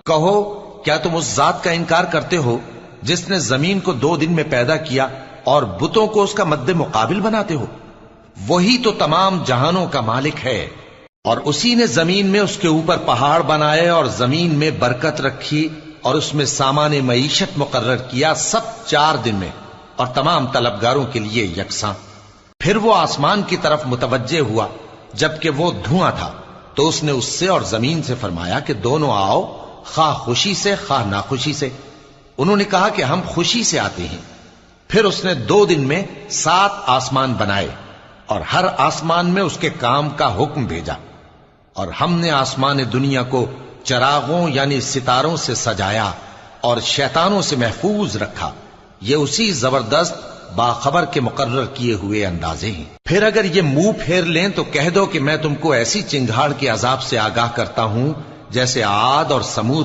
کہو کیا تم اس ذات کا انکار کرتے ہو جس نے زمین کو 2 دن میں پیدا کیا اور بتوں کو اس کا مد مقابل بناتے ہو؟ وہی تو تمام جہانوں کا مالک ہے، اور اسی نے زمین میں اس کے اوپر پہاڑ بنائے اور زمین میں برکت رکھی اور اس میں سامان معیشت مقرر کیا، سب 4 دن میں، اور تمام طلبگاروں کے لیے یکساں۔ پھر وہ آسمان کی طرف متوجہ ہوا جبکہ وہ دھواں تھا، تو اس نے اس سے اور زمین سے فرمایا کہ دونوں آؤ، خواہ خوشی سے خواہ ناخوشی سے۔ انہوں نے کہا کہ ہم خوشی سے آتے ہیں۔ پھر اس نے 2 دن میں 7 آسمان بنائے اور ہر آسمان میں اس کے کام کا حکم بھیجا، اور ہم نے آسمان دنیا کو چراغوں یعنی ستاروں سے سجایا اور شیطانوں سے محفوظ رکھا۔ یہ اسی زبردست باخبر کے مقرر کیے ہوئے اندازے ہیں۔ پھر اگر یہ منہ پھیر لیں تو کہہ دو کہ میں تم کو ایسی چنگھاڑ کے عذاب سے آگاہ کرتا ہوں جیسے عاد اور سمود